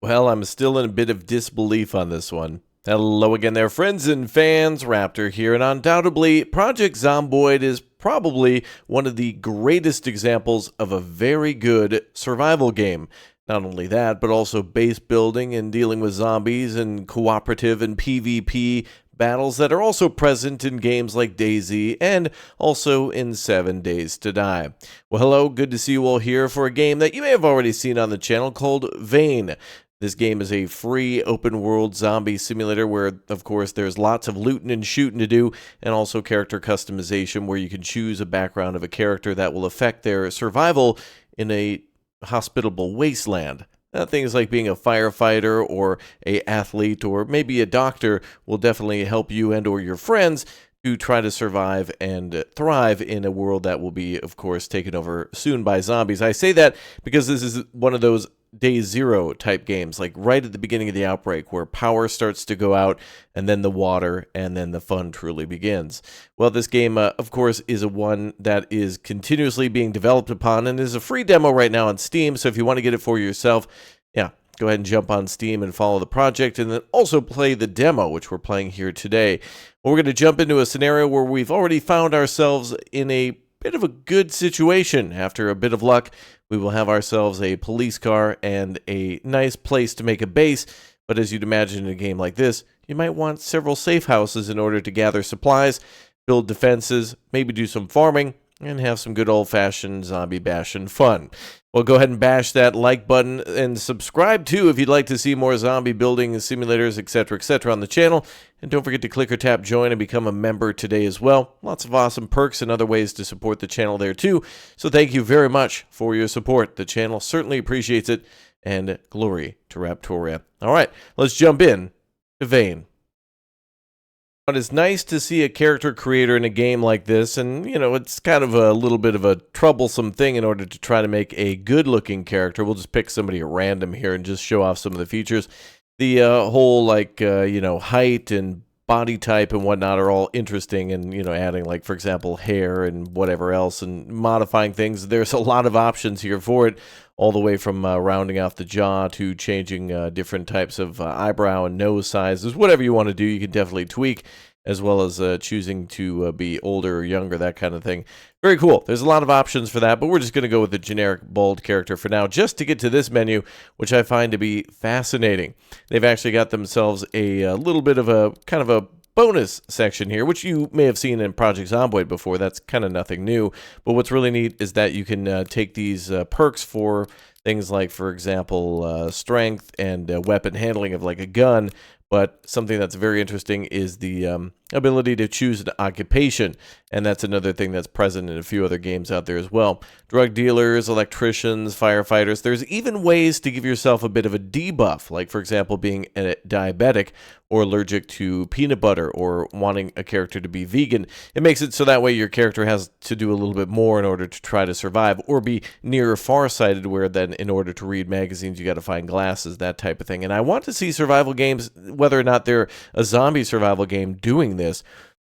Well, I'm still in a bit of disbelief on this one. Hello again there, friends and fans. Raptor here, and undoubtedly, Project Zomboid is probably one of the greatest examples of a very good survival game. Not only that, but also base building and dealing with zombies and cooperative and PvP battles that are also present in games like DayZ and also in 7 Days to Die. Well, hello, good to see you all here for a game that you may have already seen on the channel called Vane. This game is a free open-world zombie simulator where, of course, there's lots of looting and shooting to do, and also character customization where you can choose a background of a character that will affect their survival in a hospitable wasteland. Things like being a firefighter or a athlete or maybe a doctor will definitely help you and or your friends to try to survive and thrive in a world that will be, of course, taken over soon by zombies. I say that because this is one of those day zero type games, like right at the beginning of the outbreak where power starts to go out and then the water and then the fun truly begins. Well, this game, of course, is a one that is continuously being developed upon and is a free demo right now on Steam. So if you want to get it for yourself, yeah, go ahead and jump on Steam and follow the project and then also play the demo, which we're playing here today. Well, we're going to jump into a scenario where we've already found ourselves in a bit of a good situation. After a bit of luck, we will have ourselves a police car and a nice place to make a base. But as you'd imagine in a game like this, you might want several safe houses in order to gather supplies, build defenses, maybe do some farming, and have some good old-fashioned zombie bashing fun. Well, go ahead and bash that like button and subscribe too if you'd like to see more zombie building simulators, etc., on the channel. And don't forget to click or tap join and become a member today as well. Lots of awesome perks and other ways to support the channel there too. So thank you very much for your support. The channel certainly appreciates it. And glory to Raptoria. All right, let's jump in to Vane. But it's nice to see a character creator in a game like this, and, you know, it's kind of a little bit of a troublesome thing in order to try to make a good-looking character. We'll just pick somebody at random here and just show off some of the features. The whole, like, you know, height and body type and whatnot are all interesting, and, you know, adding, like, for example, hair and whatever else, and modifying things. There's a lot of options here for it, all the way from rounding off the jaw to changing different types of eyebrow and nose sizes. Whatever you want to do, you can definitely tweak, as well as choosing to be older or younger, that kind of thing. Very cool. There's a lot of options for that, but we're just going to go with the generic bald character for now, just to get to this menu, which I find to be fascinating. They've actually got themselves a little bit of a kind of a bonus section here, which you may have seen in Project Zomboid before. That's kind of nothing new. But what's really neat is that you can take these perks for things like, for example, strength and weapon handling of like a gun. But something that's very interesting is the ability to choose an occupation. And that's another thing that's present in a few other games out there as well. Drug dealers, electricians, firefighters. There's even ways to give yourself a bit of a debuff, like, for example, being a diabetic or allergic to peanut butter or wanting a character to be vegan. It makes it so that way your character has to do a little bit more in order to try to survive, or be near farsighted, where then in order to read magazines you got to find glasses, that type of thing. And I want to see survival games, whether or not they're a zombie survival game, doing this,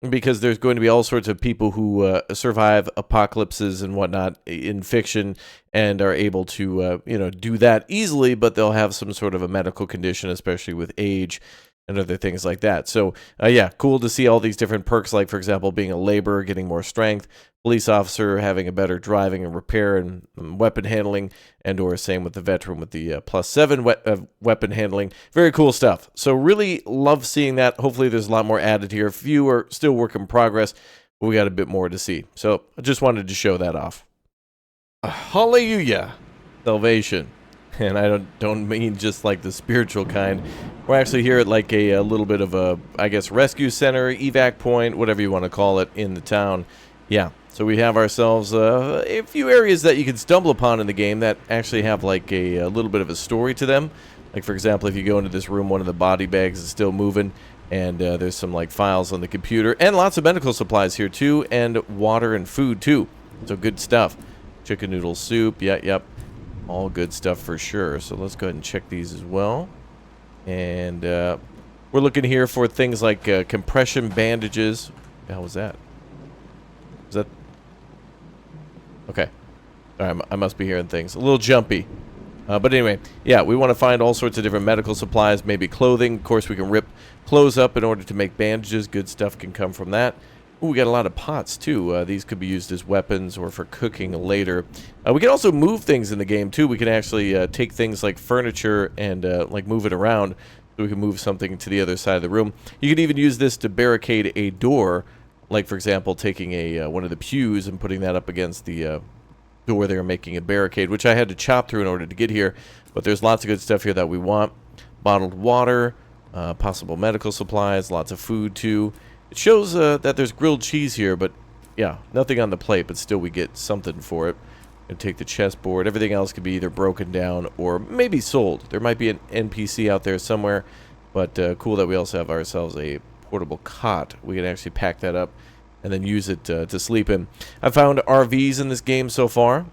because there's going to be all sorts of people who survive apocalypses and whatnot in fiction and are able to you know, do that easily, but they'll have some sort of a medical condition, especially with age and other things like that. So yeah, cool to see all these different perks, like, for example, being a laborer, getting more strength, police officer having a better driving and repair and weapon handling, and or same with the veteran with the +7 weapon handling. Very cool stuff. So really love seeing that. Hopefully there's a lot more added here. A few are still work in progress, but we got a bit more to see. So I just wanted to show that off. Hallelujah. Salvation. And I don't mean just like the spiritual kind. We're actually here at like a little bit of a, I guess, rescue center, evac point, whatever you want to call it, in the town. Yeah, so we have ourselves a few areas that you can stumble upon in the game that actually have like a little bit of a story to them. Like, for example, if you go into this room, one of the body bags is still moving, and there's some like files on the computer, and lots of medical supplies here too, and water and food too. So good stuff. Chicken noodle soup, yep. All good stuff for sure. So let's go ahead and check these as well. And we're looking here for things like compression bandages. What the hell was that? Is that... Okay. Alright, I must be hearing things. A little jumpy. But anyway, yeah, we want to find all sorts of different medical supplies, maybe clothing. Of course, we can rip clothes up in order to make bandages. Good stuff can come from that. Ooh, we got a lot of pots, too. These could be used as weapons or for cooking later. We can also move things in the game, too. We can actually take things like furniture and like move it around so we can move something to the other side of the room. You can even use this to barricade a door, like, for example, taking a one of the pews and putting that up against the door there, making a barricade, which I had to chop through in order to get here. But there's lots of good stuff here that we want. Bottled water, possible medical supplies, lots of food, too. It shows that there's grilled cheese here, but yeah, nothing on the plate, but still we get something for it. And take the chessboard. Everything else could be either broken down or maybe sold. There might be an NPC out there somewhere, but cool that we also have ourselves a portable cot. We can actually pack that up and then use it to sleep in. I found RVs in this game so far.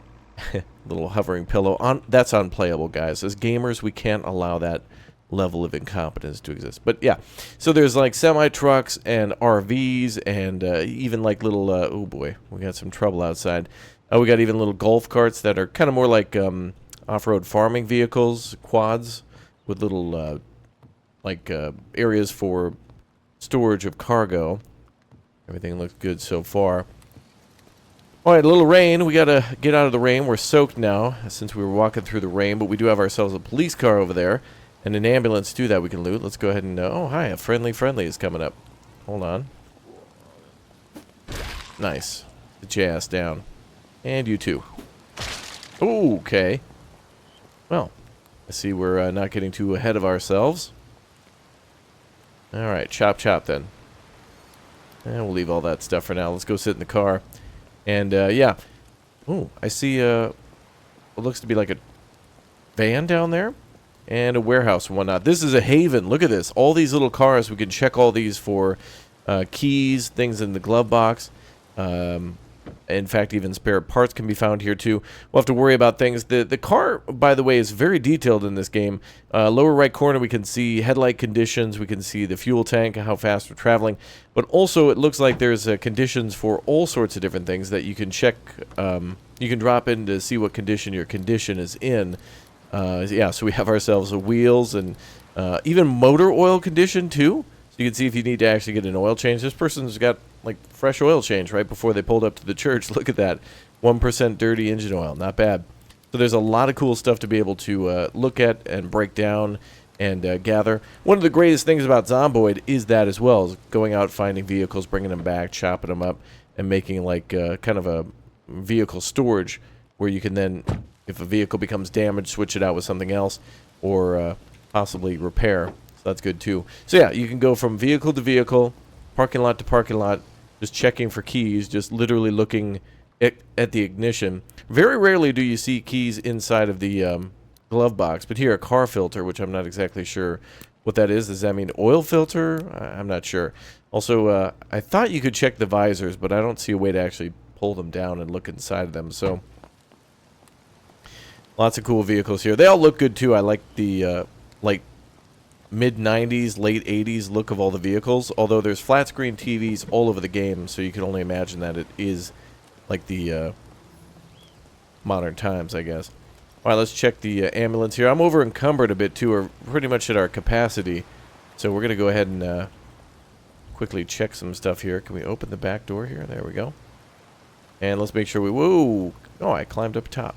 Little hovering pillow. That's unplayable, guys. As gamers, we can't allow that level of incompetence to exist. But yeah, so there's like semi-trucks and RVs and even like little, oh boy, we got some trouble outside. We got even little golf carts that are kind of more like off-road farming vehicles, quads, with little like areas for storage of cargo. Everything looks good so far. Alright, a little rain. We gotta get out of the rain. We're soaked now since we were walking through the rain, but we do have ourselves a police car over there. And an ambulance, too, that we can loot. Let's go ahead and... oh, hi. A friendly is coming up. Hold on. Nice. Get your ass down. And you, too. Ooh, okay. Well, I see we're not getting too ahead of ourselves. Alright, chop, then. And we'll leave all that stuff for now. Let's go sit in the car. And, yeah. Ooh, I see what looks to be like a van down there. And a warehouse and whatnot. This is a haven. Look at this. All these little cars. We can check all these for keys, things in the glove box. In fact, even spare parts can be found here too. We'll have to worry about things. The car, by the way, is very detailed in this game. Lower right corner, we can see headlight conditions. We can see the fuel tank, how fast we're traveling. But also, it looks like there's conditions for all sorts of different things that you can check. You can drop in to see what condition your condition is in. Yeah, so we have ourselves wheels and even motor oil condition too. So you can see if you need to actually get an oil change. This person's got like fresh oil change right before they pulled up to the church. Look at that. 1% dirty engine oil. Not bad. So there's a lot of cool stuff to be able to look at and break down and gather. One of the greatest things about Zomboid is that as well, is going out, finding vehicles, bringing them back, chopping them up, and making like kind of a vehicle storage where you can then... if a vehicle becomes damaged, switch it out with something else, or possibly repair. So that's good too. So yeah, you can go from vehicle to vehicle, parking lot to parking lot, just checking for keys, just literally looking at the ignition. Very rarely do you see keys inside of the glove box, but here a car filter, which I'm not exactly sure what that is. Does that mean oil filter? I'm not sure. Also, I thought you could check the visors, but I don't see a way to actually pull them down and look inside of them. So... lots of cool vehicles here. They all look good, too. I like the, like, mid-90s, late 80s look of all the vehicles. Although there's flat-screen TVs all over the game, so you can only imagine that it is, like, the, modern times, I guess. All right, let's check the ambulance here. I'm over-encumbered a bit, too. We're pretty much at our capacity. So we're going to go ahead and, quickly check some stuff here. Can we open the back door here? There we go. And let's make sure we... whoa! Oh, I climbed up top.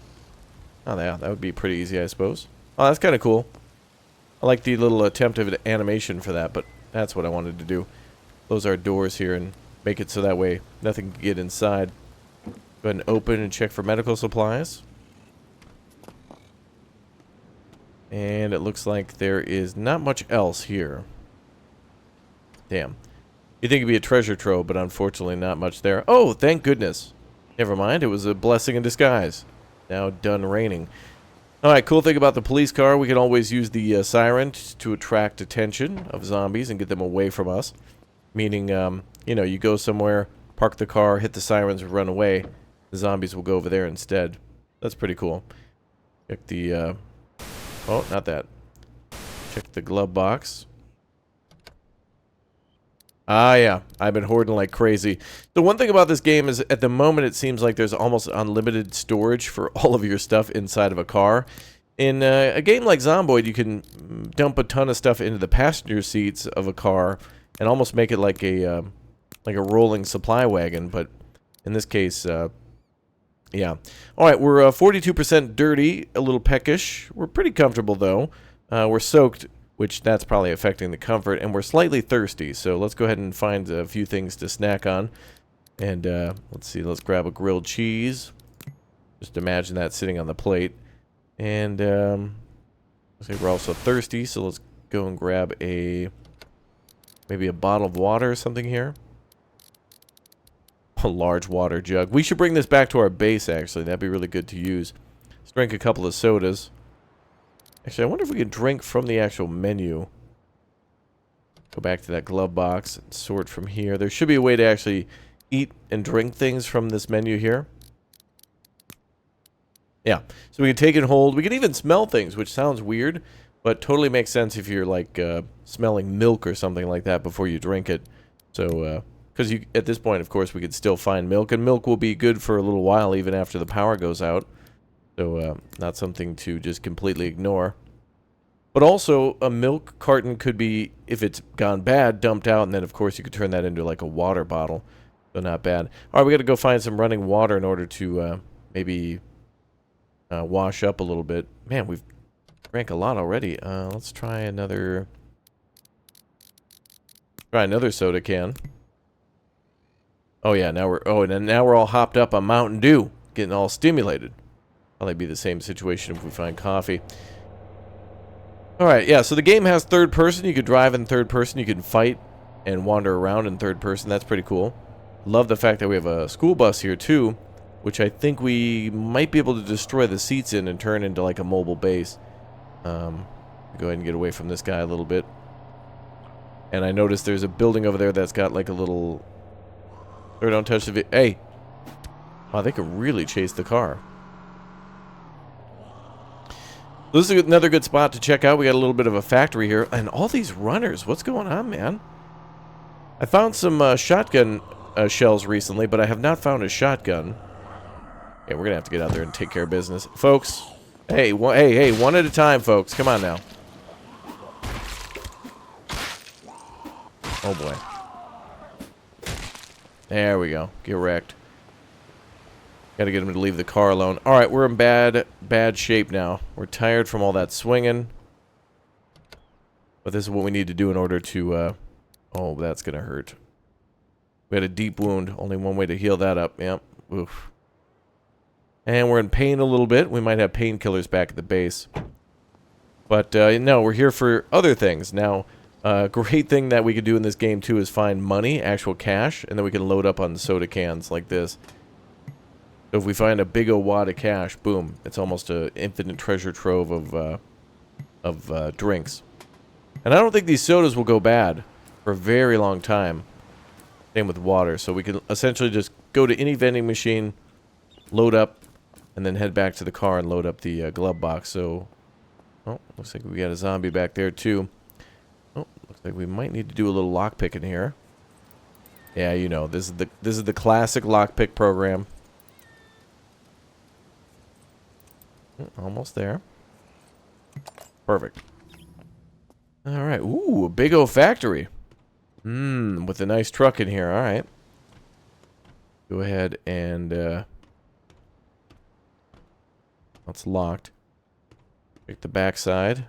Oh, yeah, that would be pretty easy, I suppose. Oh, that's kind of cool. I like the little attempt of an animation for that, but that's what I wanted to do. Close our doors here and make it so that way nothing can get inside. Go ahead and open and check for medical supplies. And it looks like there is not much else here. Damn. You'd think it'd be a treasure trove, but unfortunately not much there. Oh, thank goodness. Never mind, it was a blessing in disguise. Now done raining. Alright, cool thing about the police car, we can always use the siren to attract attention of zombies and get them away from us. Meaning, you know, you go somewhere, park the car, hit the sirens, and run away. The zombies will go over there instead. That's pretty cool. Check the, oh, not that. Check the glove box. Ah, yeah. I've been hoarding like crazy. The one thing about this game is, at the moment, it seems like there's almost unlimited storage for all of your stuff inside of a car. In a game like Zomboid, you can dump a ton of stuff into the passenger seats of a car and almost make it like a rolling supply wagon. But in this case, yeah. All right, we're 42% dirty, a little peckish. We're pretty comfortable though. We're soaked, which that's probably affecting the comfort, and we're slightly thirsty. So let's go ahead and find a few things to snack on. And let's see, let's grab a grilled cheese. Just imagine that sitting on the plate. And let's say we're also thirsty, so let's go and grab maybe a bottle of water or something here. A large water jug. We should bring this back to our base, actually. That'd be really good to use. Let's drink a couple of sodas. Actually, I wonder if we can drink from the actual menu. Go back to that glove box and sort from here. There should be a way to actually eat and drink things from this menu here. Yeah, so we can take and hold. We can even smell things, which sounds weird, but totally makes sense if you're like smelling milk or something like that before you drink it. So, because at this point, of course, we could still find milk, and milk will be good for a little while even after the power goes out. So, not something to just completely ignore. But also, a milk carton could be, if it's gone bad, dumped out, and then, of course, you could turn that into like a water bottle. So, not bad. All right, we got to go find some running water in order to maybe wash up a little bit. Man, we've drank a lot already. Let's try another soda can. Oh yeah, now we're all hopped up on Mountain Dew, getting all stimulated. Probably be the same situation if we find coffee. All right, yeah. So the game has third person. You could drive in third person. You can fight and wander around in third person. That's pretty cool. Love the fact that we have a school bus here too, which I think we might be able to destroy the seats in and turn into like a mobile base. Go ahead and get away from this guy a little bit. And I noticed there's a building over there that's got like a little... Or don't touch the... Hey! Wow, they can really chase the car. This is another good spot to check out. We got a little bit of a factory here. And all these runners, what's going on, man? I found some shotgun shells recently, but I have not found a shotgun. Yeah, we're gonna have to get out there and take care of business. Folks, hey, one at a time, folks. Come on now. Oh, boy. There we go. Get wrecked. Gotta get him to leave the car alone. Alright, we're in bad shape now. We're tired from all that swinging. But this is what we need to do in order to, oh, that's gonna hurt. We had a deep wound. Only one way to heal that up. Yep. Oof. And we're in pain a little bit. We might have painkillers back at the base. But, no, we're here for other things. Now, great thing that we could do in this game, too, is find money, actual cash, and then we can load up on soda cans like this. So if we find a big old wad of cash, boom, it's almost an infinite treasure trove of drinks. And I don't think these sodas will go bad for a very long time. Same with water. So we can essentially just go to any vending machine, load up, and then head back to the car and load up the glove box. So, oh, looks like we got a zombie back there too. Oh, looks like we might need to do a little lockpick in here. Yeah, you know, this is the classic lockpick program. Almost there. Perfect. All right. Ooh, a big old factory. With a nice truck in here. All right. Go ahead and it's locked. Check the backside.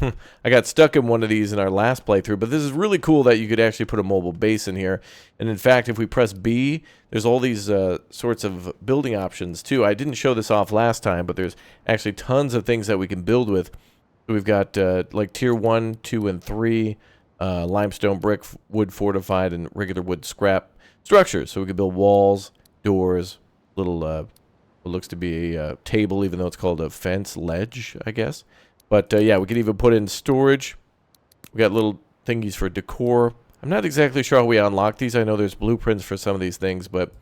I got stuck in one of these in our last playthrough, but this is really cool that you could actually put a mobile base in here. And in fact, if we press B, there's all these sorts of building options too. I didn't show this off last time, but there's actually tons of things that we can build with. So we've got like tier 1, 2, and 3 limestone brick, wood fortified, and regular wood scrap structures. So we can build walls, doors, little what looks to be a table, even though it's called a fence ledge, I guess. But, yeah, we can even put in storage. We got little thingies for decor. I'm not exactly sure how we unlock these. I know there's blueprints for some of these things, but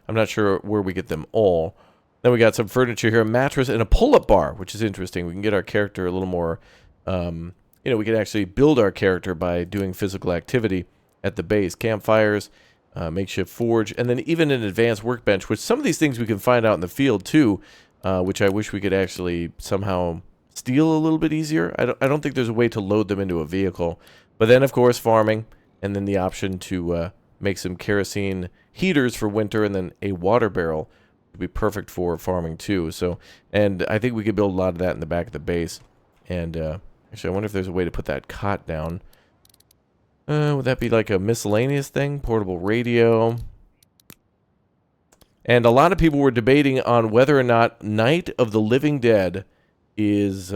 I'm not sure where we get them all. Then we got some furniture here, a mattress, and a pull-up bar, which is interesting. We can get our character a little more, you know, we can actually build our character by doing physical activity at the base. Campfires, makeshift forge, and then even an advanced workbench, which some of these things we can find out in the field, too. which I wish we could actually somehow steal a little bit easier. I don't think there's a way to load them into a vehicle. But then, of course, farming, and then the option to make some kerosene heaters for winter, and then a water barrel would be perfect for farming too. So, and I think we could build a lot of that in the back of the base. And actually, I wonder if there's a way to put that cot down. Would that be like a miscellaneous thing? Portable radio. And a lot of people were debating on whether or not Night of the Living Dead is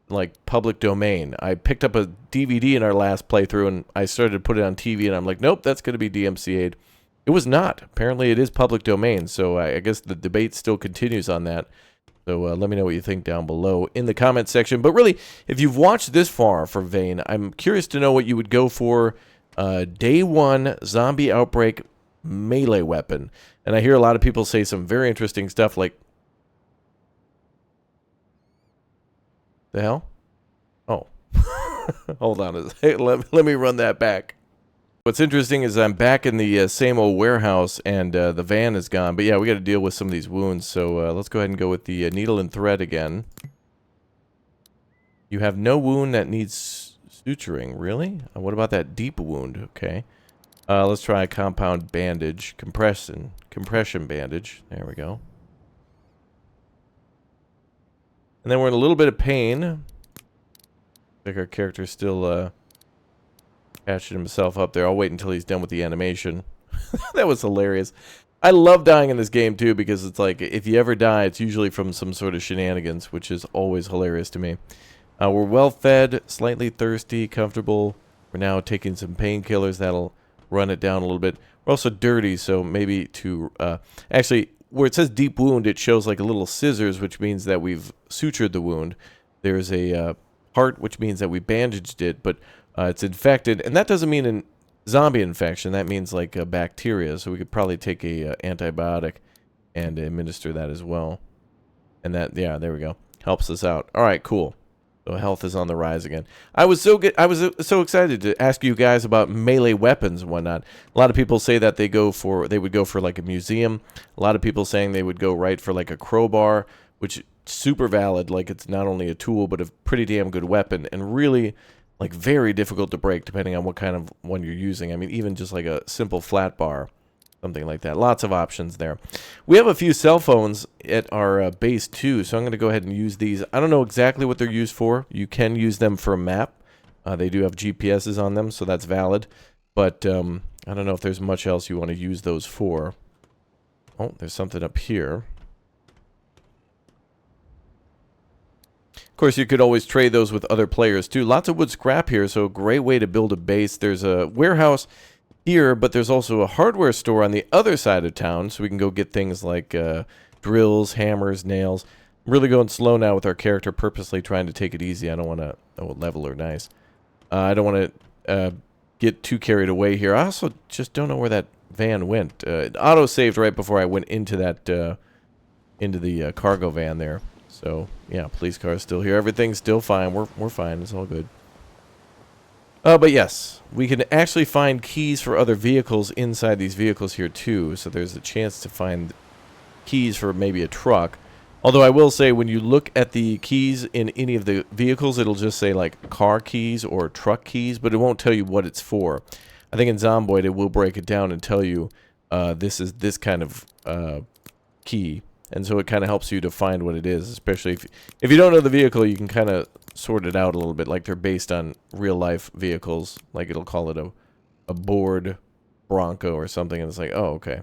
like public domain. I picked up a DVD in our last playthrough, and I started to put it on TV, and I'm like, nope, that's going to be DMCA'd. It was not. Apparently, it is public domain, so I guess the debate still continues on that. So let me know what you think down below in the comment section. But really, if you've watched this far for Vane, I'm curious to know what you would go for day one zombie outbreak melee weapon. And I hear a lot of people say some very interesting stuff like... The hell? Oh. Hold on. Let me run that back. What's interesting is I'm back in the same old warehouse, and the van is gone. But yeah, we got to deal with some of these wounds. So let's go ahead and go with the needle and thread again. You have no wound that needs suturing. Really? What about that deep wound? Okay. Let's try a compound bandage. Compression bandage. There we go. And then we're in a little bit of pain. I think our character's still... patching himself up there. I'll wait until he's done with the animation. That was hilarious. I love dying in this game too, because it's like if you ever die, it's usually from some sort of shenanigans, which is always hilarious to me. We're well fed, slightly thirsty, comfortable. We're now taking some painkillers that'll run it down a little bit. We're also dirty, so maybe to actually where it says deep wound, it shows like a little scissors, which means that we've sutured the wound. There's a heart, which means that we bandaged it, but it's infected, and that doesn't mean a zombie infection. That means like a bacteria, so we could probably take a antibiotic and administer that as well. And that, yeah, there we go. Helps us out. All right, cool. So health is on the rise again. I was so so excited to ask you guys about melee weapons and whatnot. A lot of people say that they would go for like a museum. A lot of people saying they would go right for like a crowbar, which is super valid. Like it's not only a tool, but a pretty damn good weapon, and really like very difficult to break depending on what kind of one you're using. I mean, even just like a simple flat bar, something like that. Lots of options there. We have a few cell phones at our base too, so I'm going to go ahead and use these. I don't know exactly what they're used for. You can use them for a map. They do have GPSs on them, so that's valid. But I don't know if there's much else you want to use those for. Oh, there's something up here. Of course, you could always trade those with other players too. Lots of wood scrap here, so a great way to build a base. There's a warehouse here, but there's also a hardware store on the other side of town, so we can go get things like drills, hammers, nails. I'm really going slow now with our character, purposely trying to take it easy. I don't want to... Oh, level are nice. I don't want to get too carried away here. I also just don't know where that van went. It auto-saved right before I went into that... into the cargo van there. So, yeah, police car is still here. Everything's still fine. We're fine. It's all good. But yes, we can actually find keys for other vehicles inside these vehicles here too. So there's a chance to find keys for maybe a truck. Although I will say, when you look at the keys in any of the vehicles, it'll just say like car keys or truck keys, but it won't tell you what it's for. I think in Zomboid it will break it down and tell you this is this kind of key. And so it kind of helps you to find what it is, especially if you don't know the vehicle, you can kind of sort it out a little bit, like they're based on real-life vehicles. Like it'll call it a Board Bronco or something, and it's like, oh, okay.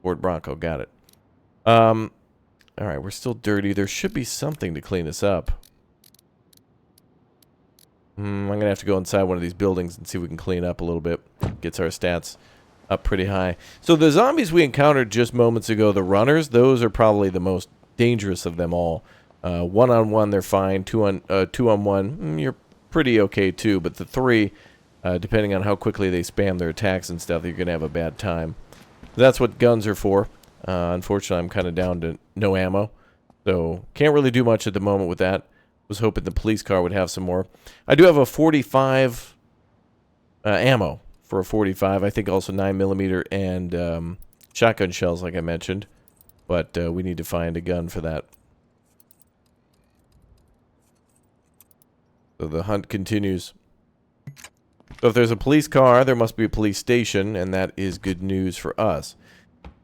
Board Bronco, got it. All right, we're still dirty. There should be something to clean us up. I'm going to have to go inside one of these buildings and see if we can clean up a little bit. Gets our stats up pretty high. So the zombies we encountered just moments ago, the runners, those are probably the most dangerous of them all. One-on-one, they're fine. Two-on-one, you're pretty okay too. But the three, depending on how quickly they spam their attacks and stuff, you're going to have a bad time. That's what guns are for. Unfortunately, I'm kind of down to no ammo. So can't really do much at the moment with that. Was hoping the police car would have some more. I do have a 45 ammo for a 45. I think also 9mm and shotgun shells, like I mentioned. But we need to find a gun for that. So the hunt continues. So if there's a police car, there must be a police station, and that is good news for us.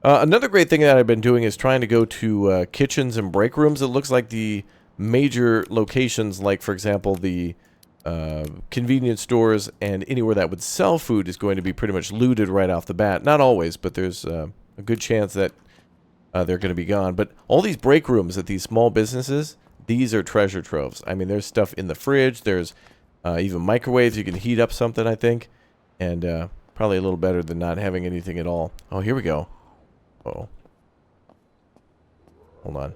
Another great thing that I've been doing is trying to go to kitchens and break rooms. It looks like the major locations, like, for example, the convenience stores and anywhere that would sell food is going to be pretty much looted right off the bat. Not always, but there's a good chance that they're going to be gone. But all these break rooms at these small businesses, these are treasure troves. I mean, there's stuff in the fridge. There's even microwaves. You can heat up something, I think. And probably a little better than not having anything at all. Oh, here we go. Uh-oh. Hold on.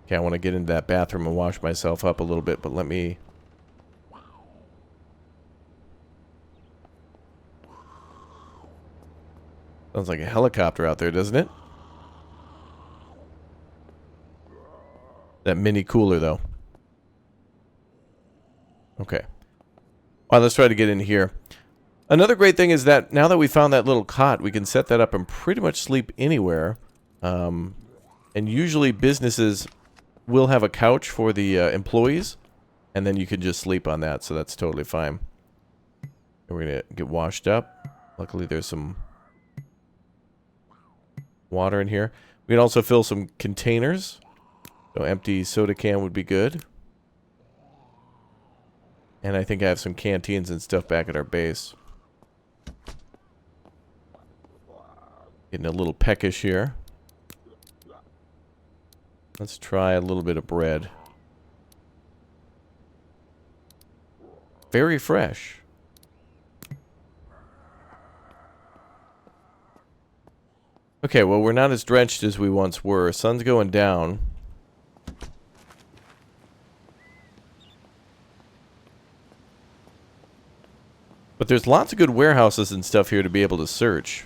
Okay, I want to get into that bathroom and wash myself up a little bit, but let me... Sounds like a helicopter out there, doesn't it? That mini cooler, though. Okay. All right, let's try to get in here. Another great thing is that now that we found that little cot, we can set that up and pretty much sleep anywhere. And usually businesses will have a couch for the employees, and then you can just sleep on that, so that's totally fine. And we're going to get washed up. Luckily, there's some water in here. We can also fill some containers. So empty soda can would be good. And I think I have some canteens and stuff back at our base. Getting a little peckish here. Let's try a little bit of bread. Very fresh. Okay, well, we're not as drenched as we once were. Sun's going down. But there's lots of good warehouses and stuff here to be able to search.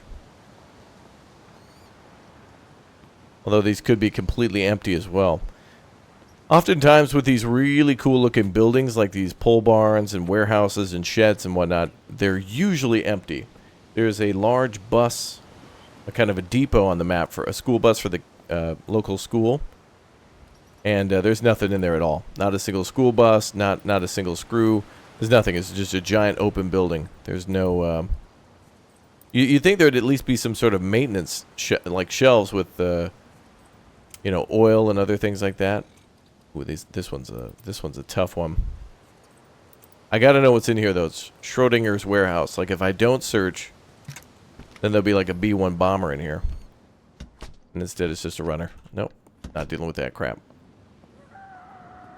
Although these could be completely empty as well. Oftentimes with these really cool looking buildings like these pole barns and warehouses and sheds and whatnot, they're usually empty. There's a large bus, a kind of a depot on the map for a school bus for the local school. And there's nothing in there at all. Not a single school bus, not a single screw. There's nothing. It's just a giant open building. There's no... You'd think there would at least be some sort of maintenance, like shelves with, you know, oil and other things like that. Ooh, this one's a tough one. I gotta know what's in here, though. It's Schrodinger's warehouse. Like, if I don't search, then there'll be like a B-1 bomber in here. And instead, it's just a runner. Nope. Not dealing with that crap.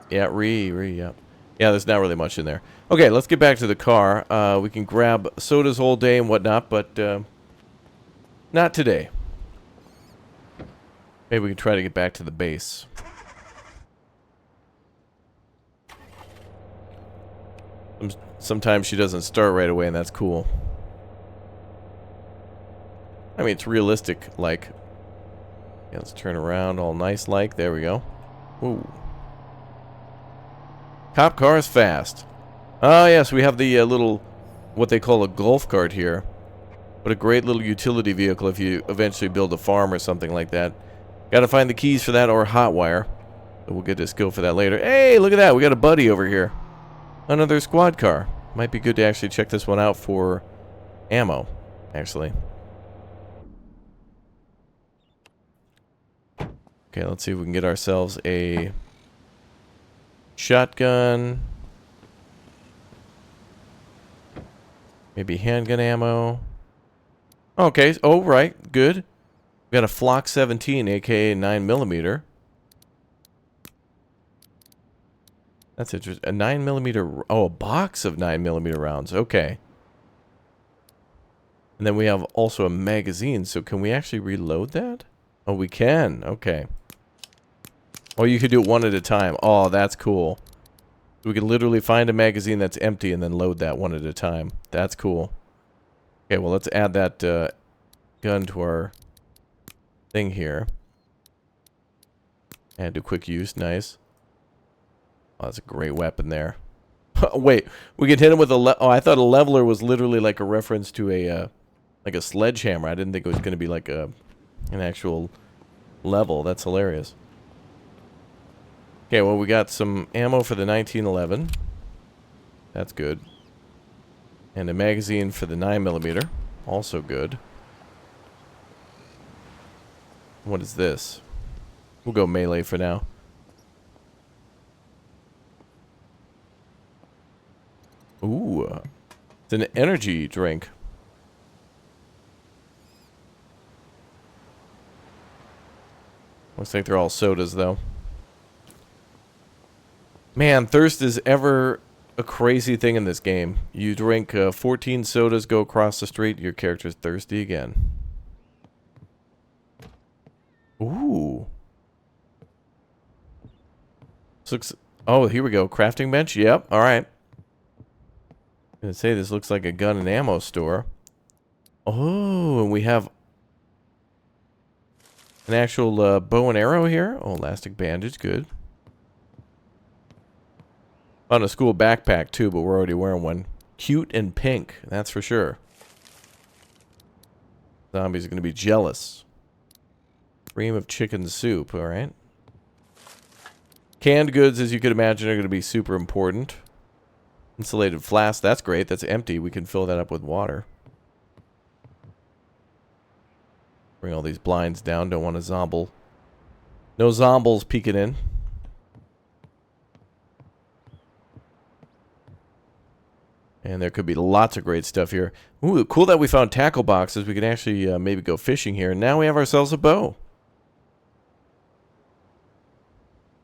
Yeah, yeah. Yeah, there's not really much in there. Okay, let's get back to the car. We can grab sodas all day and whatnot, but not today. Maybe we can try to get back to the base. Sometimes she doesn't start right away, and that's cool. I mean, it's realistic, like. Yeah, let's turn around all nice like. There we go. Ooh. Cop car is fast. Oh, yes, we have the little, what they call a golf cart here. What a great little utility vehicle if you eventually build a farm or something like that. Gotta find the keys for that or hotwire. We'll get a skill for that later. Hey, look at that. We got a buddy over here. Another squad car. Might be good to actually check this one out for ammo, actually. Okay, let's see if we can get ourselves a shotgun. Maybe handgun ammo. Okay, oh, right, good. We got a Flock 17, aka 9mm. That's interesting. A 9mm. Oh, a box of 9mm rounds. Okay. And then we have also a magazine. So can we actually reload that? Oh, we can. Okay. Oh, you could do it one at a time. Oh, that's cool. We can literally find a magazine that's empty and then load that one at a time. That's cool. Okay, well, let's add that gun to our thing here. Add to quick use. Nice. Oh, that's a great weapon there. Wait, we could hit him with a oh, I thought a leveler was literally like a reference to a like a sledgehammer. I didn't think it was going to be like an actual level. That's hilarious. Okay, well, we got some ammo for the 1911. That's good. And a magazine for the 9mm. Also good. What is this? We'll go melee for now. Ooh. It's an energy drink. Looks like they're all sodas, though. Man, thirst is ever a crazy thing in this game. You drink 14 sodas, go across the street, your character's thirsty again. Ooh. This looks... Oh, here we go. Crafting bench? Yep. Alright. I'm gonna say this looks like a gun and ammo store. Oh, and we have an actual bow and arrow here. Oh, elastic bandage. Good. On a school backpack, too, but we're already wearing one. Cute and pink. That's for sure. Zombies are going to be jealous. Cream of chicken soup. Alright. Canned goods, as you could imagine, are going to be super important. Insulated flask, that's great. That's empty. We can fill that up with water. Bring all these blinds down. Don't want a zomble. No zombles peeking in. And there could be lots of great stuff here. Ooh, cool that we found tackle boxes. We can actually maybe go fishing here. And now we have ourselves a bow.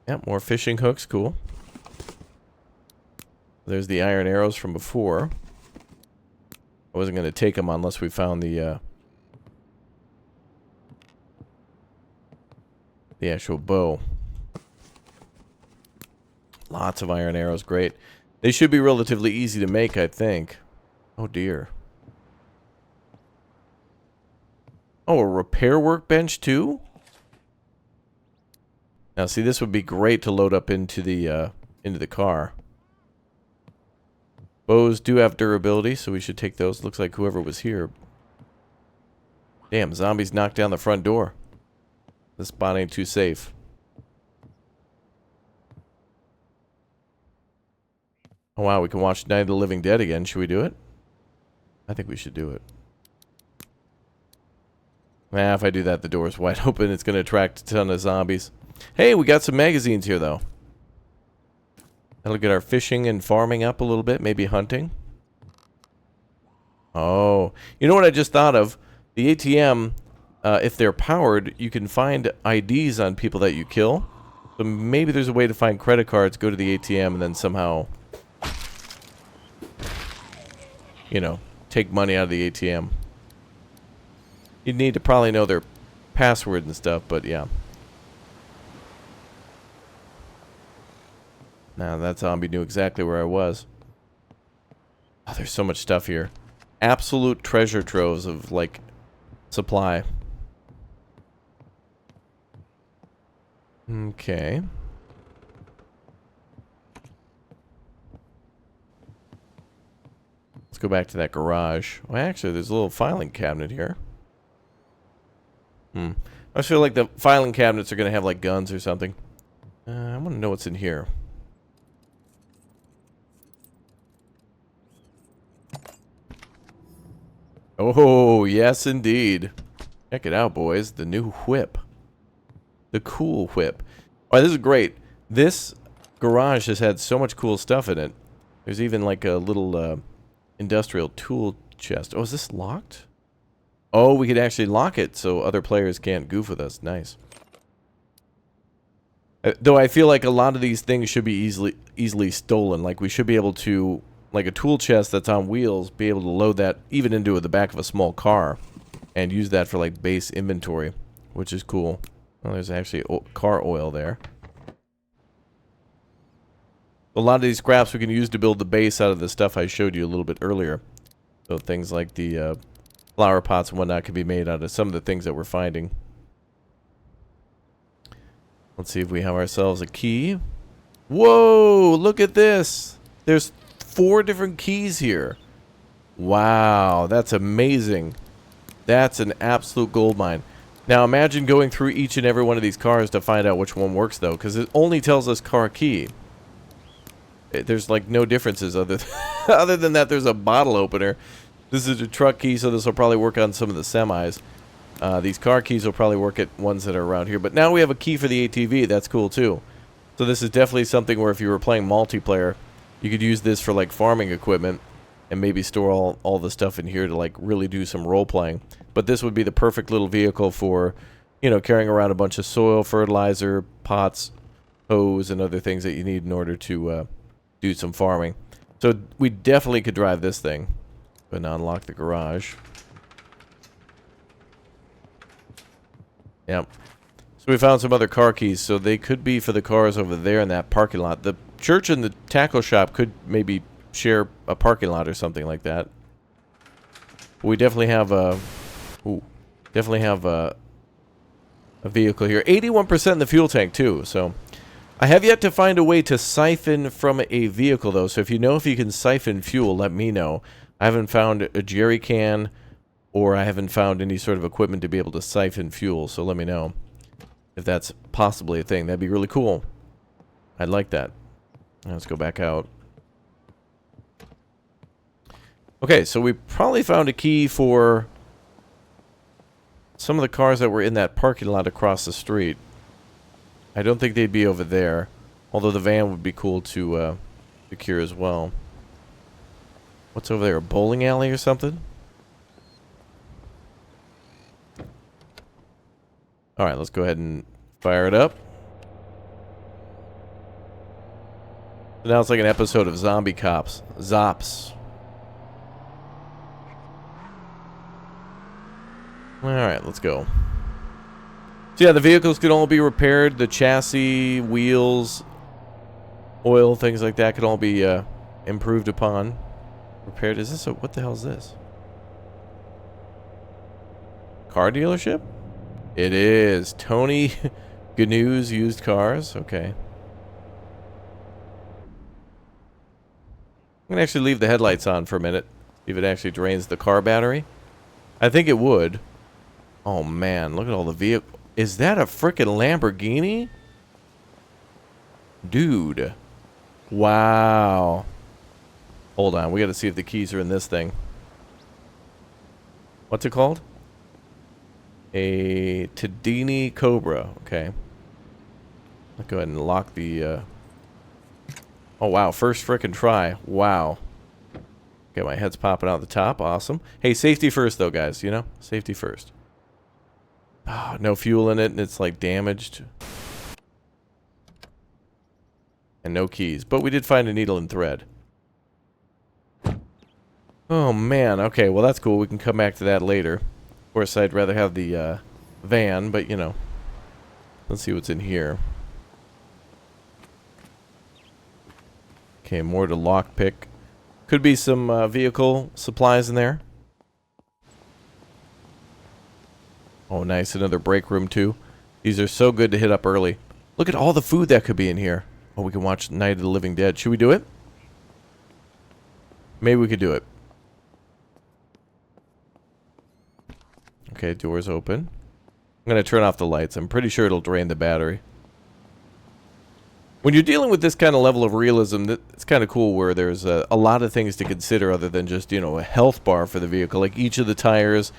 Yep, more fishing hooks. Cool. There's the iron arrows from before. I wasn't going to take them unless we found the actual bow. Lots of iron arrows. Great. They should be relatively easy to make, I think. Oh, dear. Oh, a repair workbench, too? Now, see, this would be great to load up into the car. Bows do have durability, so we should take those. Looks like whoever was here. Damn, zombies knocked down the front door. This spot ain't too safe. Oh, wow, we can watch Night of the Living Dead again. Should we do it? I think we should do it. Nah, if I do that, the door's wide open. It's going to attract a ton of zombies. Hey, we got some magazines here, though. That'll get our fishing and farming up a little bit. Maybe hunting. Oh. You know what I just thought of? The ATM, if they're powered, you can find IDs on people that you kill. So maybe there's a way to find credit cards, go to the ATM, and then somehow, you know, take money out of the ATM. You'd need to probably know their password and stuff, but yeah. Now that zombie knew exactly where I was. Oh, there's so much stuff here. Absolute treasure troves of, like, supply. Okay. Let's go back to that garage. Well, actually, there's a little filing cabinet here. I just feel like the filing cabinets are going to have, like, guns or something. I want to know what's in here. Oh, yes, indeed. Check it out, boys. The new whip. The cool whip. Oh, this is great. This garage has had so much cool stuff in it. There's even, like, a little industrial tool chest. Oh, is this locked? Oh, we could actually lock it so other players can't goof with us. Nice. Though I feel like a lot of these things should be easily stolen. Like, we should be able to, like a tool chest that's on wheels, be able to load that even into the back of a small car and use that for, like, base inventory, which is cool. Well, there's actually car oil there. A lot of these scraps we can use to build the base out of the stuff I showed you a little bit earlier. So things like the flower pots and whatnot can be made out of some of the things that we're finding. Let's see if we have ourselves a key. Whoa, look at this. There's 4 different keys here. Wow, that's amazing. That's an absolute gold mine. Now imagine going through each and every one of these cars to find out which one works, though, because it only tells us car key. There's like no differences other than that there's a bottle opener. This is a truck key, so this will probably work on some of the semis. These car keys will probably work at ones that are around here. But now we have a key for the ATV. That's cool, too. So this is definitely something where if you were playing multiplayer, you could use this for like farming equipment and maybe store all the stuff in here to like really do some role-playing. But this would be the perfect little vehicle for, you know, carrying around a bunch of soil, fertilizer, pots, hose, and other things that you need in order to do some farming. So we definitely could drive this thing. Go ahead and unlock the garage. Yep. So we found some other car keys, so they could be for the cars over there in that parking lot. The church and the tackle shop could maybe share a parking lot or something like that. We definitely have a vehicle here. 81% in the fuel tank too. So I have yet to find a way to siphon from a vehicle though. So if you know if you can siphon fuel, let me know. I haven't found a jerry can, or I haven't found any sort of equipment to be able to siphon fuel. So let me know if that's possibly a thing. That'd be really cool. I'd like that. Let's go back out. Okay, so we probably found a key for some of the cars that were in that parking lot across the street. I don't think they'd be over there, although the van would be cool to secure as well. What's over there, a bowling alley or something? Alright, let's go ahead and fire it up. So now it's like an episode of Zombie Cops. Zops. Alright, let's go. So yeah, the vehicles can all be repaired. The chassis, wheels, oil, things like that can all be improved upon. Repaired. Is this a... what the hell is this? Car dealership? It is. Tony Gnew's Used Cars. Okay. I'm going to actually leave the headlights on for a minute. See if it actually drains the car battery. I think it would. Oh man, look at all the vehicles. Is that a frickin' Lamborghini? Dude. Wow. Hold on, we gotta see if the keys are in this thing. What's it called? A Tadini Cobra. Okay. Let's go ahead and lock the... Oh wow, first frickin' try. Wow. Okay, my head's popping out the top. Awesome. Hey, safety first though, guys, you know? Safety first. Oh, no fuel in it, and it's like damaged. And no keys. But we did find a needle and thread. Oh man, okay, well that's cool. We can come back to that later. Of course, I'd rather have the van, but you know. Let's see what's in here. Okay, more to lockpick. Could be some vehicle supplies in there. Oh, nice. Another break room, too. These are so good to hit up early. Look at all the food that could be in here. Oh, we can watch Night of the Living Dead. Should we do it? Maybe we could do it. Okay, doors open. I'm going to turn off the lights. I'm pretty sure it'll drain the battery. When you're dealing with this kind of level of realism, it's kind of cool where there's a lot of things to consider other than just, you know, a health bar for the vehicle. Like each of the tires,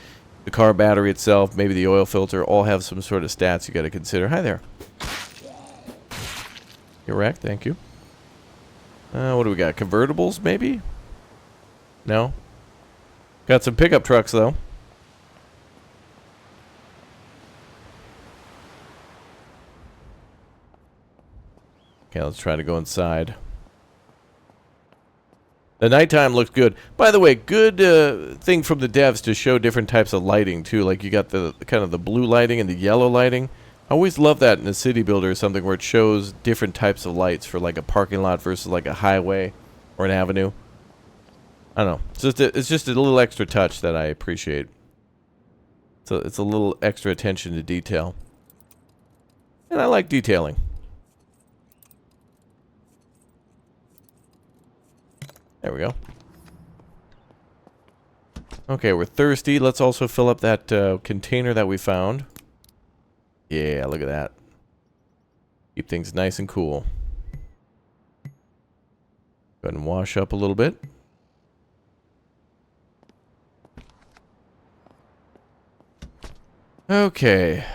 the car battery itself, maybe the oil filter, all have some sort of stats you got to consider. Hi there. You're wrecked, thank you. What do we got? Convertibles, maybe? No? Got some pickup trucks, though. Okay, let's try to go inside. The nighttime looks good. By the way, good thing from the devs to show different types of lighting, too. Like, you got the kind of the blue lighting and the yellow lighting. I always love that in a city builder or something where it shows different types of lights for, like, a parking lot versus, like, a highway or an avenue. I don't know. It's just a little extra touch that I appreciate. So it's a little extra attention to detail. And I like detailing. There we go. Okay, we're thirsty. Let's also fill up that container that we found. Yeah, look at that. Keep things nice and cool. Go ahead and wash up a little bit. Okay.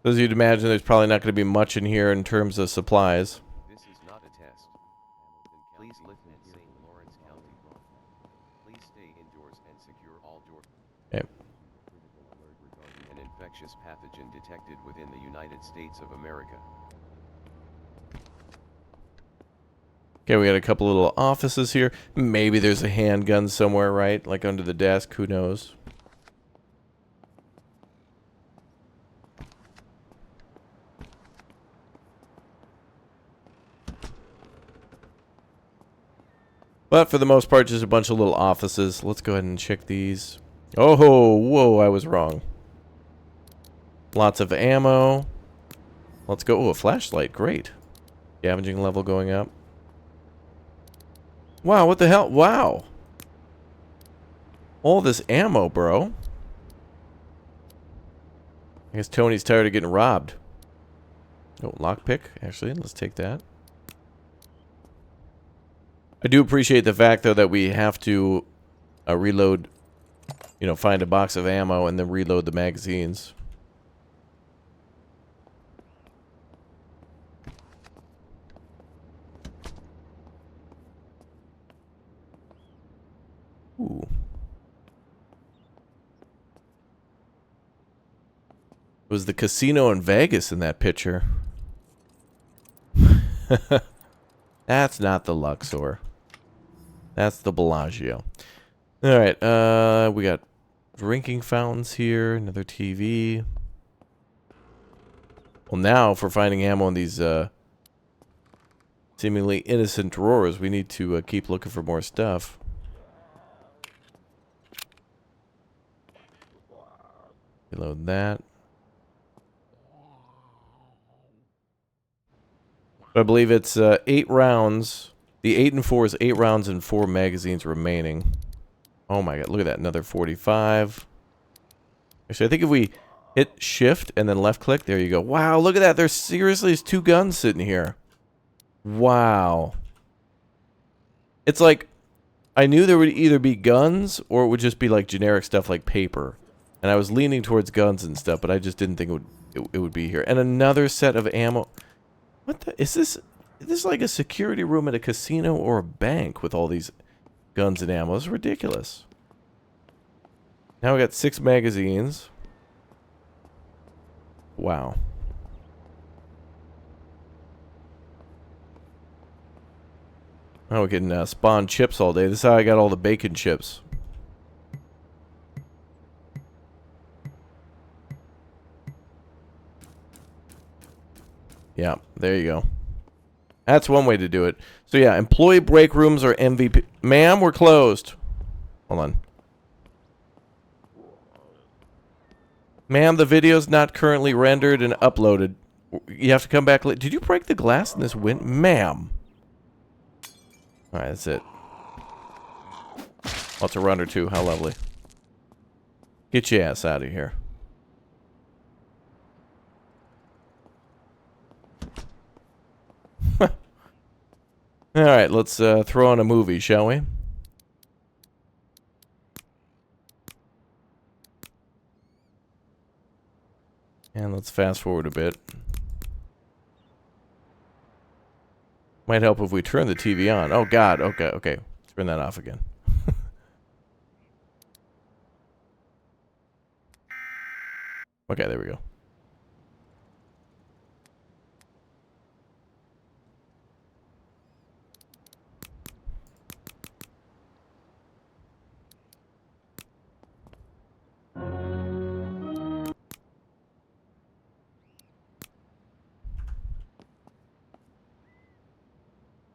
As you'd imagine, there's probably not going to be much in here in terms of supplies. This is not a test. Please live in St. Lawrence County. Please stay indoors and secure all doors. Okay. An infectious pathogen detected within the United States of America. Okay, we got a couple little offices here. Maybe there's a handgun somewhere, right? Like under the desk, who knows? But for the most part, just a bunch of little offices. Let's go ahead and check these. Oh, whoa, I was wrong. Lots of ammo. Let's go. Oh, a flashlight. Great. Scavenging level going up. Wow, what the hell? Wow. All this ammo, bro. I guess Tony's tired of getting robbed. Oh, lockpick. Actually, let's take that. I do appreciate the fact, though, that we have to reload, you know, find a box of ammo and then reload the magazines. Ooh. It was the casino in Vegas in that picture. That's not the Luxor. That's the Bellagio. Alright, we got drinking fountains here, another TV. Well, now, for finding ammo in these, seemingly innocent drawers, we need to keep looking for more stuff. Reload that. I believe it's 8 rounds. The 8 and 4 is 8 rounds and 4 magazines remaining. Oh my god, look at that. Another 45. Actually, I think if we hit shift and then left click, there you go. Wow, look at that. There seriously is 2 guns sitting here. Wow. It's like, I knew there would either be guns or it would just be like generic stuff like paper. And I was leaning towards guns and stuff, but I just didn't think it would be here. And another set of ammo. What the? Is this like a security room at a casino or a bank with all these guns and ammo? It's ridiculous. Now we got 6 magazines. Wow. Oh, we can spawn chips all day. This is how I got all the bacon chips. Yeah, there you go. That's one way to do it. So yeah, employee break rooms are MVP. Ma'am, we're closed. Hold on. Ma'am, the video's not currently rendered and uploaded. You have to come back. Did you break the glass in this window? Ma'am. Alright, that's it. Oh, it's a run or two. How lovely. Get your ass out of here. Alright, let's throw on a movie, shall we? And let's fast forward a bit. Might help if we turn the TV on. Oh god, okay, okay. Turn that off again. Okay, there we go.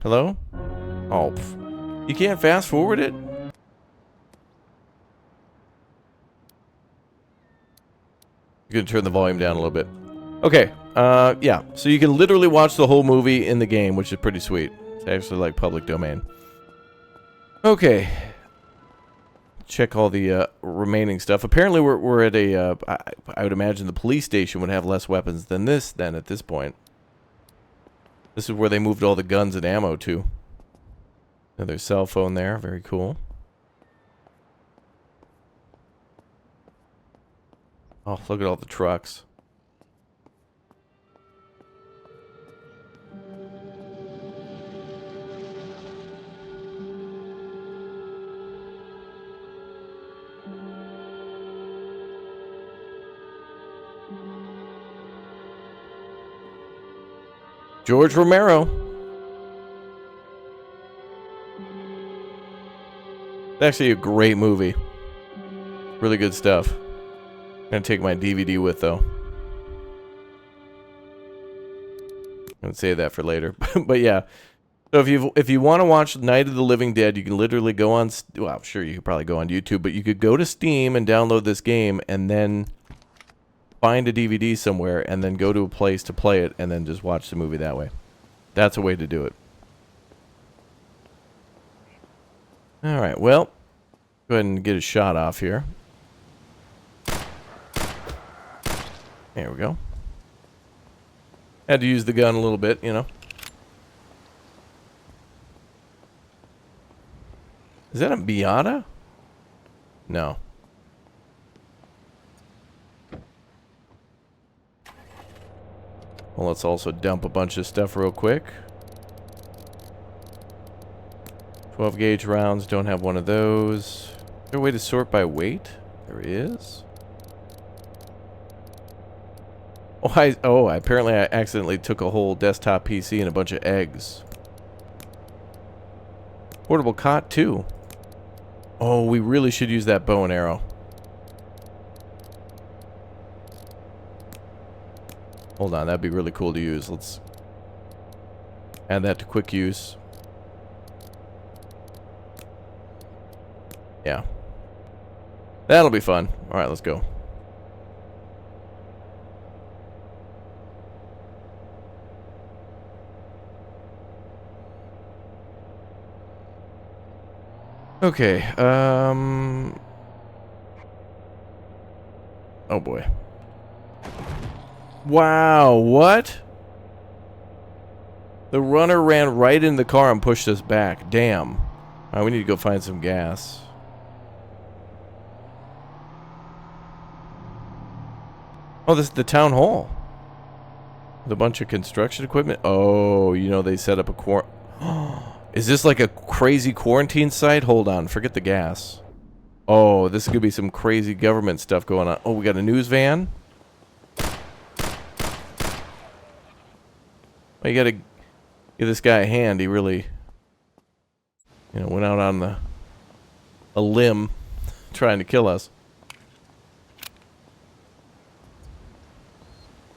Hello? Oh, pff. You can't fast forward it? You can turn the volume down a little bit. Okay, yeah. So you can literally watch the whole movie in the game, which is pretty sweet. It's actually like public domain. Okay. check all the remaining stuff. Apparently, we're at a. I would imagine the police station would have less weapons than this. Then at this point, this is where they moved all the guns and ammo to. Another cell phone there. Very cool. Oh, look at all the trucks. George Romero. It's actually a great movie. Really good stuff. I'm gonna take my DVD with though. I'm gonna save that for later. But yeah. So if you want to watch Night of the Living Dead, you can literally go on. Well, I'm sure you could probably go on YouTube, but you could go to Steam and download this game, and then find a DVD somewhere, and then go to a place to play it, and then just watch the movie that way. That's a way to do it. All right. Well, go ahead and get a shot off here. There we go. Had to use the gun a little bit, you know. Is that a Miata? No. Well, let's also dump a bunch of stuff real quick. 12 gauge rounds, don't have one of those. Is there a way to sort by weight? There is. Apparently I accidentally took a whole desktop PC and a bunch of eggs. Portable cot too. Oh, we really should use that bow and arrow. Hold on, that'd be really cool to use. Let's add that to quick use. Yeah. That'll be fun. Alright, let's go. Okay, oh boy. Wow, what? The runner ran right in the car and pushed us back. Damn. Alright, we need to go find some gas. Oh, this is the town hall. With a bunch of construction equipment. Oh, you know, they set up a Is this like a crazy quarantine site? Hold on, forget the gas. Oh, this could be some crazy government stuff going on. Oh, we got a news van. Well, you gotta give this guy a hand. He really, you know, went out on a limb trying to kill us.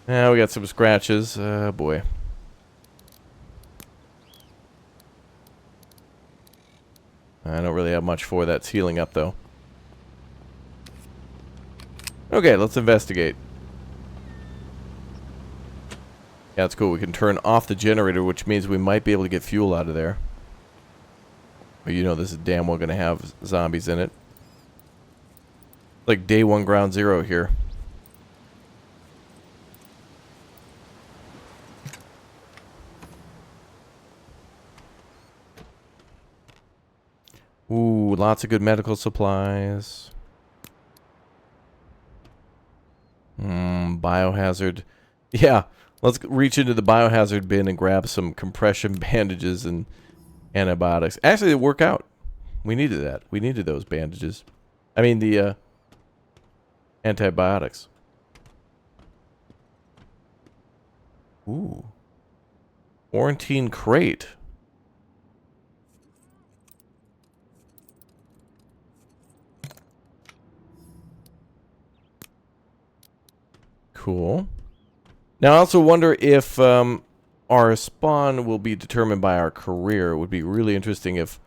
Now we got some scratches. Boy. I don't really have much for that's healing up, though. Okay, let's investigate. Yeah, that's cool. We can turn off the generator, which means we might be able to get fuel out of there. But you know this is damn well going to have zombies in it. Like day one ground zero here. Ooh, lots of good medical supplies. Biohazard. Yeah, let's reach into the biohazard bin and grab some compression bandages and antibiotics. Actually, they work out. We needed that. We needed those bandages. I mean, the antibiotics. Ooh. Quarantine crate. Cool. Now, I also wonder if our spawn will be determined by our career. It would be really interesting if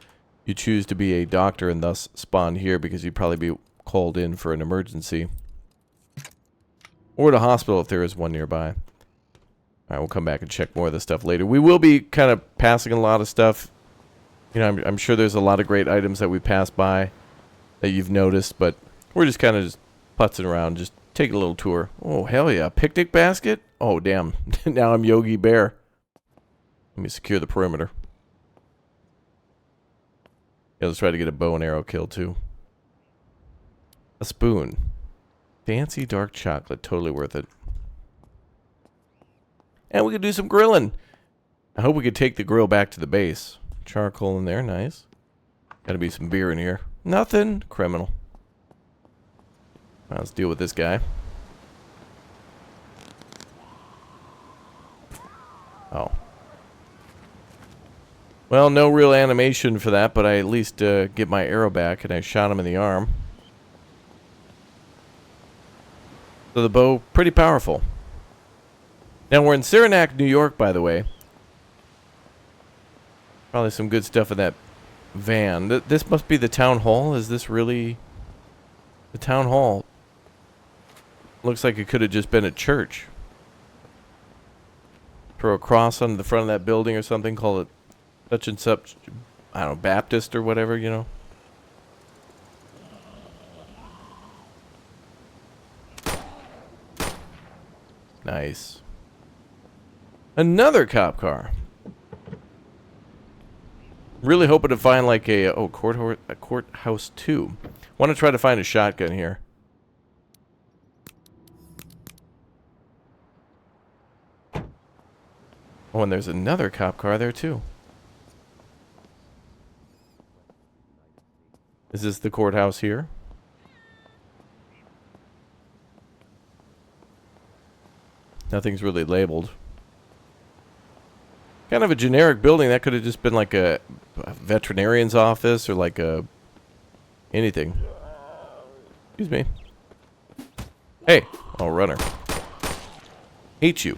you choose to be a doctor and thus spawn here, because you'd probably be called in for an emergency. Or the hospital if there is one nearby. Alright, we'll come back and check more of this stuff later. We will be kind of passing a lot of stuff. You know, I'm sure there's a lot of great items that we pass by. that you've noticed, but we're just kind of just putzing around, just take a little tour. Oh, hell yeah. Picnic basket? Oh, damn. Now I'm Yogi Bear. Let me secure the perimeter. Yeah, let's try to get a bow and arrow kill, too. A spoon. Fancy dark chocolate. Totally worth it. And we could do some grilling. I hope we could take the grill back to the base. Charcoal in there. Nice. Gotta be some beer in here. Nothing. Criminal. Let's deal with this guy. Oh. Well, no real animation for that, but I at least get my arrow back, and I shot him in the arm. So the bow, pretty powerful. Now, we're in Saranac, New York, by the way. Probably some good stuff in that van. This must be the town hall. Is this really the town hall? Looks like it could have just been a church. Throw a cross on the front of that building or something, call it such and such, I don't know, Baptist or whatever, you know. Nice. Another cop car. Really hoping to find like a courthouse 2. Want to try to find a shotgun here. Oh, and there's another cop car there too. Is this the courthouse here? Nothing's really labeled. Kind of a generic building. That could have just been like a veterinarian's office or like a anything. Excuse me. Hey. Oh, runner. Hate you.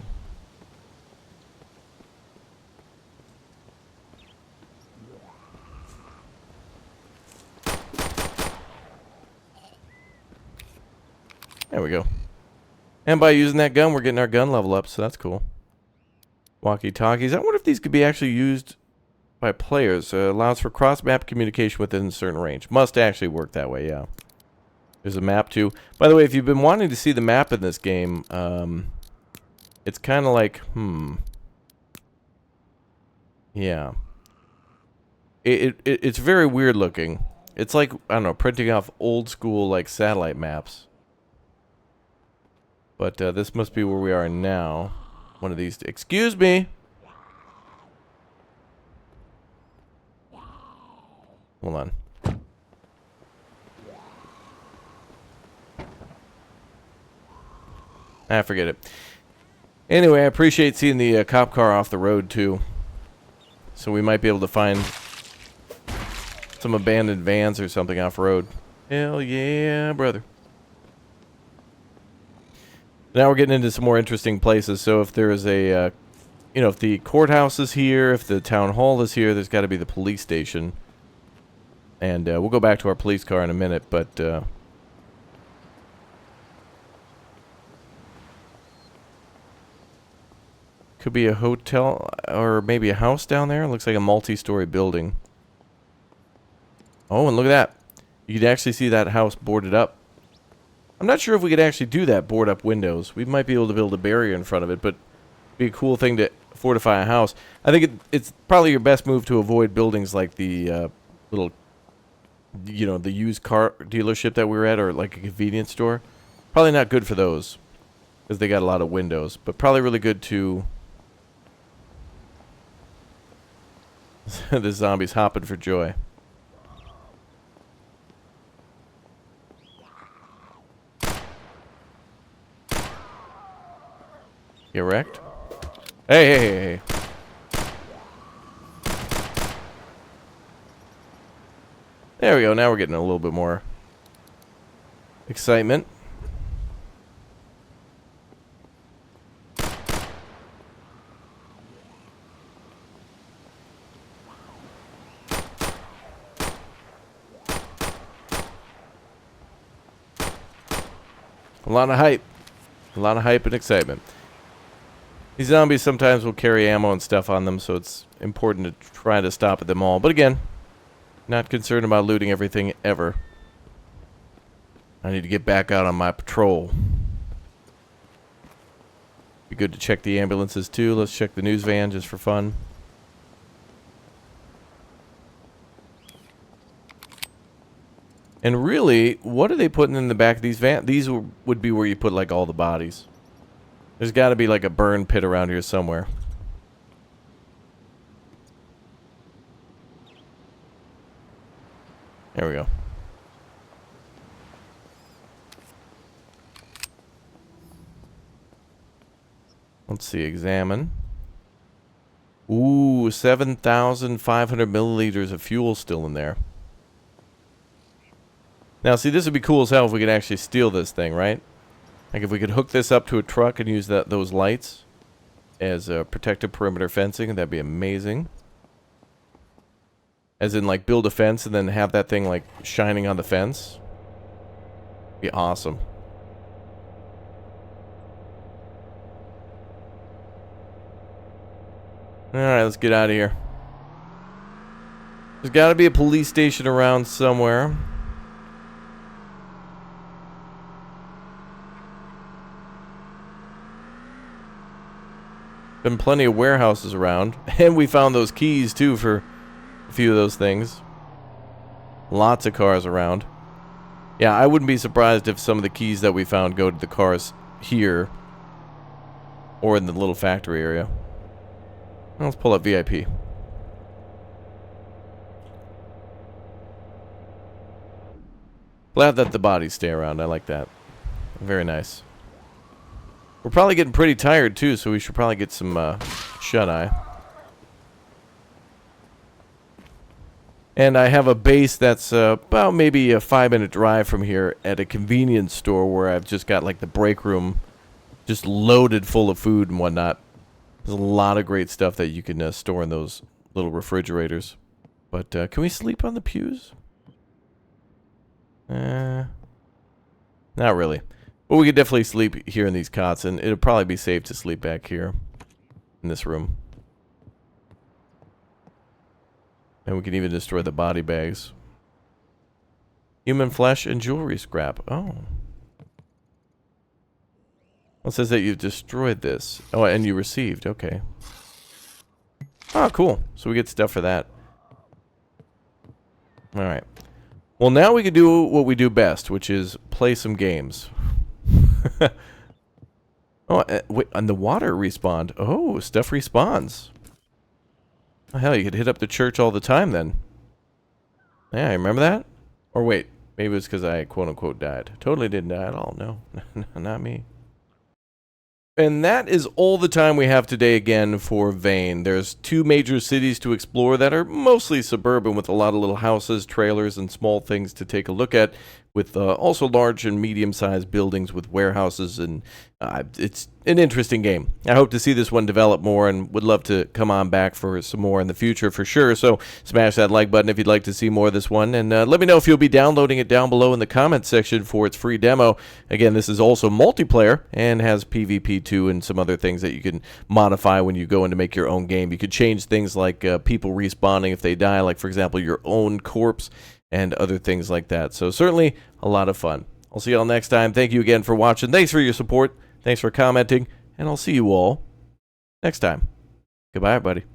There we go. And by using that gun, we're getting our gun level up, so that's cool. Walkie-talkies. I wonder if these could be actually used by players. Allows for cross-map communication within a certain range. Must actually work that way, yeah. There's a map, too. By the way, if you've been wanting to see the map in this game, it's kind of like, yeah. It's very weird looking. It's like, I don't know, printing off old-school, like, satellite maps. But this must be where we are now. One of these. Excuse me. Hold on. Ah, forget it. Anyway, I appreciate seeing the cop car off the road, too. So we might be able to find some abandoned vans or something off-road. Hell yeah, brother. Now we're getting into some more interesting places. So if there is a, you know, if the courthouse is here, if the town hall is here, there's got to be the police station. And we'll go back to our police car in a minute, but could be a hotel or maybe a house down there. Looks like a multi-story building. Oh, and look at that. You could actually see that house boarded up. I'm not sure if we could actually do that, board up windows. We might be able to build a barrier in front of it, but it'd be a cool thing to fortify a house. I think it's probably your best move to avoid buildings like the little, you know, the used car dealership that we were at, or like a convenience store. Probably not good for those, because they got a lot of windows, but probably really good to... The zombie's hopping for joy. You wrecked? Hey, hey, hey, hey. There we go. Now we're getting a little bit more excitement. A lot of hype. A lot of hype and excitement. These zombies sometimes will carry ammo and stuff on them, so it's important to try to stop at them all. But again, not concerned about looting everything ever. I need to get back out on my patrol. Be good to check the ambulances too. Let's check the news van just for fun. And really, what are they putting in the back of these vans? These would be where you put like all the bodies. There's got to be like a burn pit around here somewhere. There we go. Let's see, examine. Ooh, 7,500 milliliters of fuel still in there. Now, see, this would be cool as hell if we could actually steal this thing, right? Like if we could hook this up to a truck and use those lights as protective perimeter fencing, that'd be amazing. As in, like, build a fence and then have that thing, like, shining on the fence. Be awesome. Alright, let's get out of here. There's got to be a police station around somewhere. Been plenty of warehouses around. And we found those keys, too, for a few of those things. Lots of cars around. Yeah, I wouldn't be surprised if some of the keys that we found go to the cars here. Or in the little factory area. Let's pull up VIP. Glad that the bodies stay around. I like that. Very nice. We're probably getting pretty tired too, so we should probably get some shut-eye. And I have a base that's about maybe a 5-minute drive from here at a convenience store where I've just got like the break room just loaded full of food and whatnot. There's a lot of great stuff that you can store in those little refrigerators. But can we sleep on the pews? Not really. But we could definitely sleep here in these cots, and it'll probably be safe to sleep back here in this room. And we can even destroy the body bags. Human flesh and jewelry scrap. Oh. Well, it says that you've destroyed this. Oh, and you received. Okay. Oh, cool. So we get stuff for that. Alright. Well, now we can do what we do best, which is play some games. Oh, wait, and the water respawned. Oh, stuff respawns. Oh, hell, you could hit up the church all the time then. Yeah, I remember that? Or wait, maybe it's because I quote-unquote died. Totally didn't die at all, no. Not me. And that is all the time we have today again for Vane. There's 2 major cities to explore that are mostly suburban with a lot of little houses, trailers, and small things to take a look at, with also large and medium-sized buildings with warehouses, and it's an interesting game. I hope to see this one develop more and would love to come on back for some more in the future for sure, so smash that like button if you'd like to see more of this one, and let me know if you'll be downloading it down below in the comments section for its free demo. Again, this is also multiplayer and has PvP too and some other things that you can modify when you go in to make your own game. You could change things like people respawning if they die, like for example your own corpse, and other things like that. So certainly a lot of fun. I'll see you all next time. Thank you again for watching. Thanks for your support. Thanks for commenting. And I'll see you all next time. Goodbye, everybody.